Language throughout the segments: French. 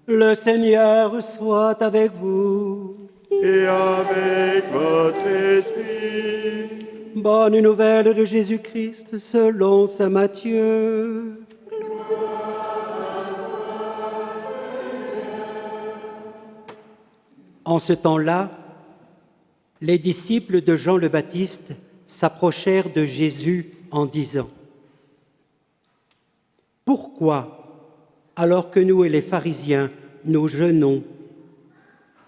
Le Seigneur soit avec vous. Et avec votre esprit. Bonne nouvelle de Jésus-Christ selon saint Matthieu. En ce temps-là, les disciples de Jean le Baptiste s'approchèrent de Jésus en disant : « Pourquoi, alors que nous et les pharisiens, nous jeûnons,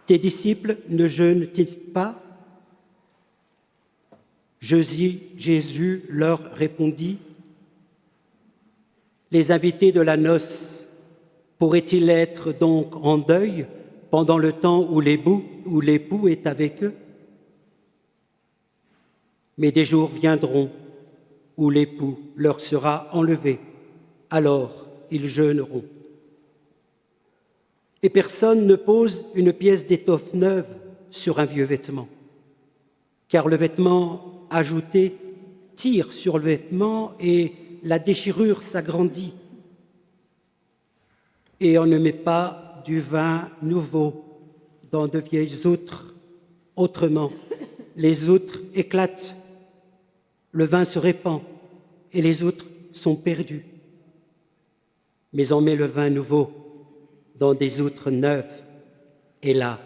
tes disciples ne jeûnent-ils pas ? » Jésus leur répondit : « Les invités de la noce pourraient-ils être donc en deuil pendant le temps où l'époux est avec eux ? Mais des jours viendront où l'époux leur sera enlevé, alors ils jeûneront. Et personne ne pose une pièce d'étoffe neuve sur un vieux vêtement, car le vêtement ajouté tire sur le vêtement et la déchirure s'agrandit. Et on ne met pas du vin nouveau dans de vieilles outres. Autrement, les outres éclatent, le vin se répand et les outres sont perdues. Mais on met le vin nouveau dans des outres neuves, et là,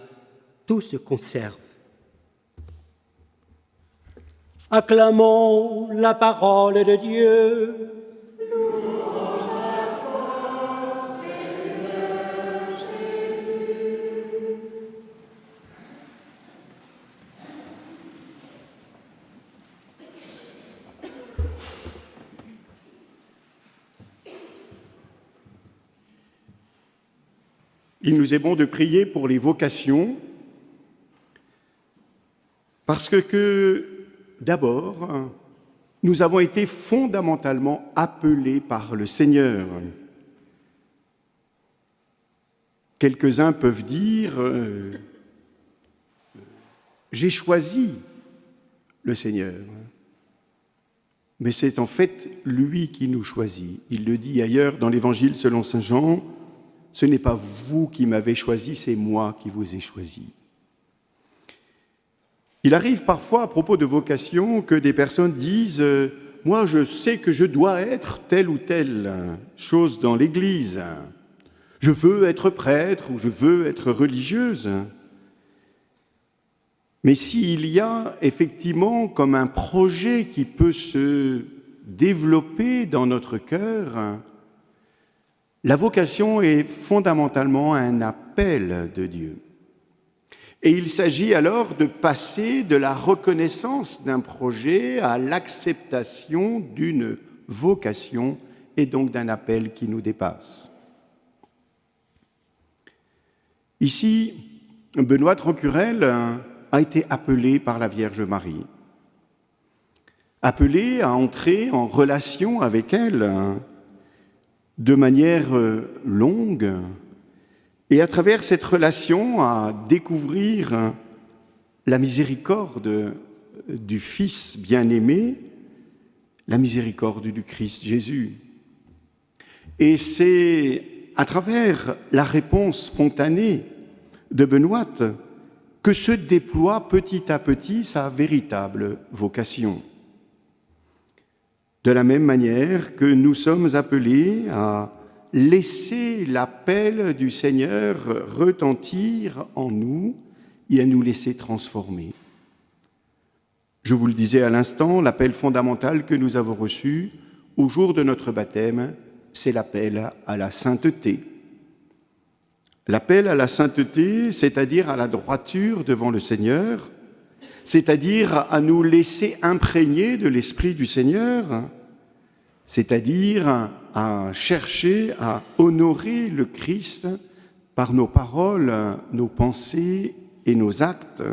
tout se conserve. Acclamons la parole de Dieu. Louange à toi, Seigneur Jésus. Il nous est bon de prier pour les vocations, parce que d'abord, nous avons été fondamentalement appelés par le Seigneur. Quelques-uns peuvent dire j'ai choisi le Seigneur. Mais c'est en fait lui qui nous choisit. Il le dit ailleurs dans l'Évangile selon saint Jean, ce n'est pas vous qui m'avez choisi, c'est moi qui vous ai choisi. Il arrive parfois à propos de vocation que des personnes disent « Moi, je sais que je dois être telle ou telle chose dans l'Église. Je veux être prêtre ou je veux être religieuse. » Mais s'il y a effectivement comme un projet qui peut se développer dans notre cœur, la vocation est fondamentalement un appel de Dieu. Et il s'agit alors de passer de la reconnaissance d'un projet à l'acceptation d'une vocation et donc d'un appel qui nous dépasse. Ici, Benoît de Roquerel a été appelé par la Vierge Marie, appelé à entrer en relation avec elle de manière longue, et à travers cette relation à découvrir la miséricorde du Fils bien-aimé, la miséricorde du Christ Jésus. Et c'est à travers la réponse spontanée de Benoît que se déploie petit à petit sa véritable vocation. De la même manière que nous sommes appelés à laisser l'appel du Seigneur retentir en nous et à nous laisser transformer. Je vous le disais à l'instant, l'appel fondamental que nous avons reçu au jour de notre baptême, c'est l'appel à la sainteté. L'appel à la sainteté, c'est-à-dire à la droiture devant le Seigneur, c'est-à-dire à nous laisser imprégner de l'Esprit du Seigneur, c'est-à-dire à chercher à honorer le Christ par nos paroles, nos pensées et nos actes,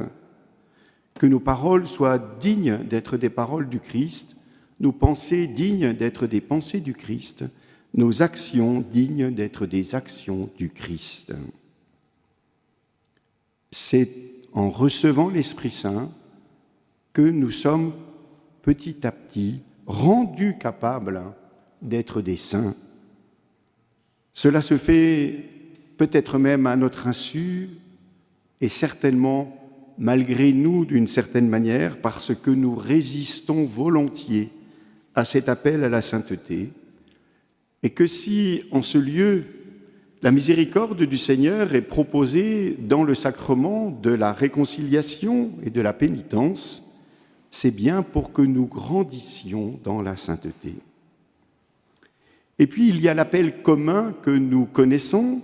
que nos paroles soient dignes d'être des paroles du Christ, nos pensées dignes d'être des pensées du Christ, nos actions dignes d'être des actions du Christ. C'est en recevant l'Esprit Saint que nous sommes petit à petit rendus capables d'être des saints. Cela se fait peut-être même à notre insu, et certainement malgré nous d'une certaine manière, parce que nous résistons volontiers à cet appel à la sainteté, et que si, en ce lieu, la miséricorde du Seigneur est proposée dans le sacrement de la réconciliation et de la pénitence, c'est bien pour que nous grandissions dans la sainteté. Et puis, il y a l'appel commun que nous connaissons,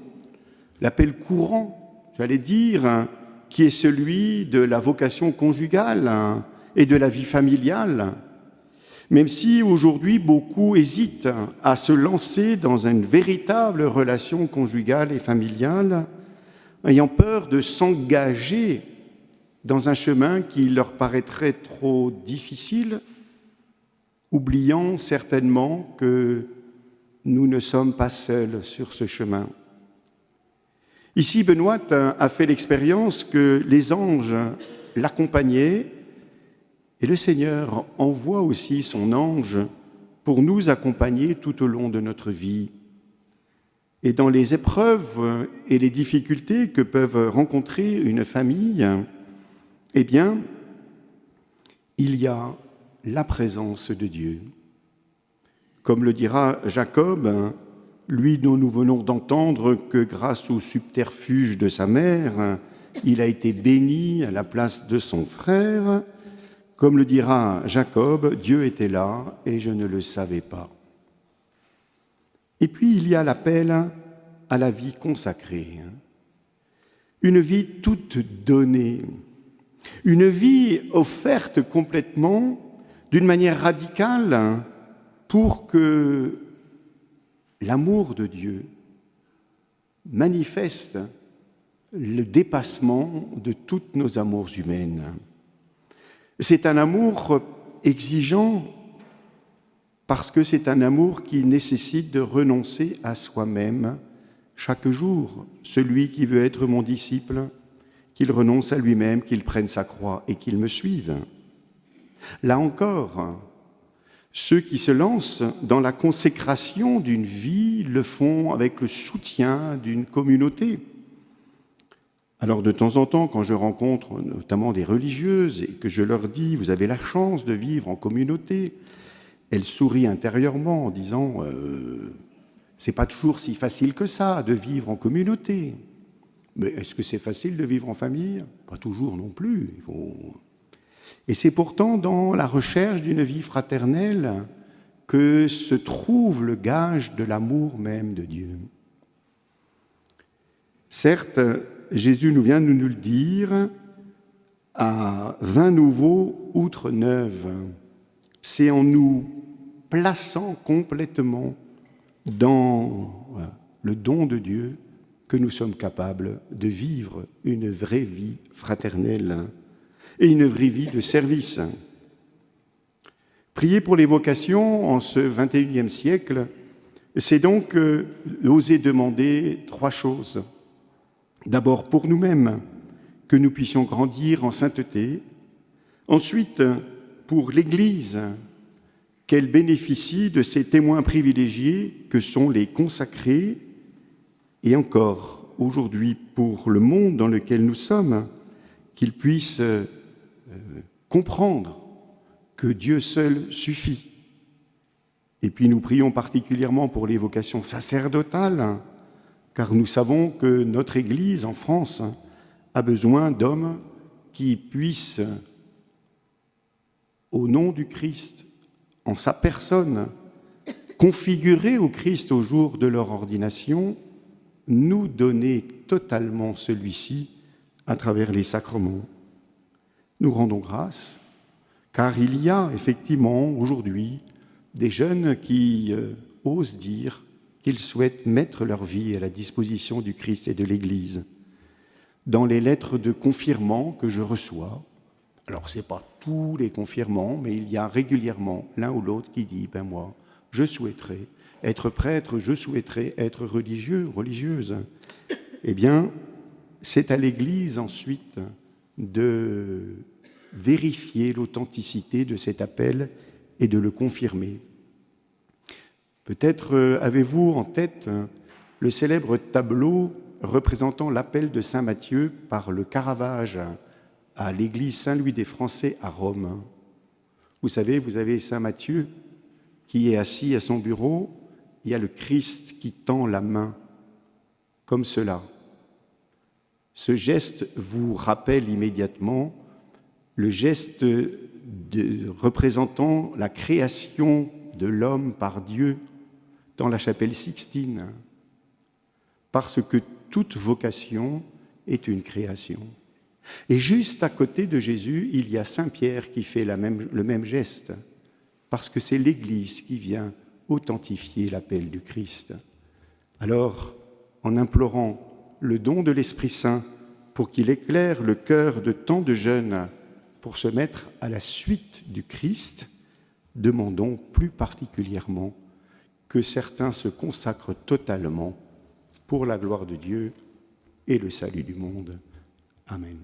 l'appel courant, j'allais dire, qui est celui de la vocation conjugale et de la vie familiale, même si aujourd'hui beaucoup hésitent à se lancer dans une véritable relation conjugale et familiale, ayant peur de s'engager dans un chemin qui leur paraîtrait trop difficile, oubliant certainement que nous ne sommes pas seuls sur ce chemin. Ici, Benoît a fait l'expérience que les anges l'accompagnaient et le Seigneur envoie aussi son ange pour nous accompagner tout au long de notre vie. Et dans les épreuves et les difficultés que peuvent rencontrer une famille, eh bien, il y a la présence de Dieu. Comme le dira Jacob, lui dont nous venons d'entendre que grâce au subterfuge de sa mère, il a été béni à la place de son frère, comme le dira Jacob, Dieu était là et je ne le savais pas. Et puis il y a l'appel à la vie consacrée, une vie toute donnée, une vie offerte complètement, d'une manière radicale, pour que l'amour de Dieu manifeste le dépassement de toutes nos amours humaines. C'est un amour exigeant parce que c'est un amour qui nécessite de renoncer à soi-même chaque jour. Celui qui veut être mon disciple, qu'il renonce à lui-même, qu'il prenne sa croix et qu'il me suive. Là encore, ceux qui se lancent dans la consécration d'une vie le font avec le soutien d'une communauté. Alors de temps en temps, quand je rencontre notamment des religieuses et que je leur dis « vous avez la chance de vivre en communauté », elles sourient intérieurement en disant « c'est pas toujours si facile que ça de vivre en communauté ». Mais est-ce que c'est facile de vivre en famille? Pas toujours non plus. Et c'est pourtant dans la recherche d'une vie fraternelle que se trouve le gage de l'amour même de Dieu. Certes, Jésus nous vient de nous le dire, à 20 nouveaux outre 9. C'est en nous plaçant complètement dans le don de Dieu que nous sommes capables de vivre une vraie vie fraternelle et une vraie vie de service. Prier pour les vocations en ce 21e siècle, c'est donc oser demander 3 choses. D'abord pour nous-mêmes, que nous puissions grandir en sainteté. Ensuite, pour l'Église, qu'elle bénéficie de ces témoins privilégiés que sont les consacrés. Et encore, aujourd'hui, pour le monde dans lequel nous sommes, qu'ils puissent comprendre que Dieu seul suffit. Et puis nous prions particulièrement pour les vocations sacerdotales, car nous savons que notre Église en France a besoin d'hommes qui puissent, au nom du Christ, en sa personne, configurer au Christ au jour de leur ordination, nous donner totalement celui-ci à travers les sacrements. Nous rendons grâce, car il y a effectivement aujourd'hui des jeunes qui osent dire qu'ils souhaitent mettre leur vie à la disposition du Christ et de l'Église. Dans les lettres de confirmants que je reçois, alors ce n'est pas tous les confirmants, mais il y a régulièrement l'un ou l'autre qui dit « ben moi, je souhaiterais être prêtre, je souhaiterais être religieux, religieuse ». Eh bien, c'est à l'Église ensuite de vérifier l'authenticité de cet appel et de le confirmer. Peut-être avez-vous en tête le célèbre tableau représentant l'appel de saint Matthieu par le Caravage à l'église Saint-Louis des Français à Rome. Vous savez, vous avez saint Matthieu qui est assis à son bureau, il y a le Christ qui tend la main, comme cela. Ce geste vous rappelle immédiatement le geste représentant la création de l'homme par Dieu dans la chapelle Sixtine, parce que toute vocation est une création. Et juste à côté de Jésus, il y a saint Pierre qui fait le même geste, parce que c'est l'Église qui vient authentifier l'appel du Christ. Alors, en implorant le don de l'Esprit Saint pour qu'il éclaire le cœur de tant de jeunes pour se mettre à la suite du Christ, demandons plus particulièrement que certains se consacrent totalement pour la gloire de Dieu et le salut du monde. Amen.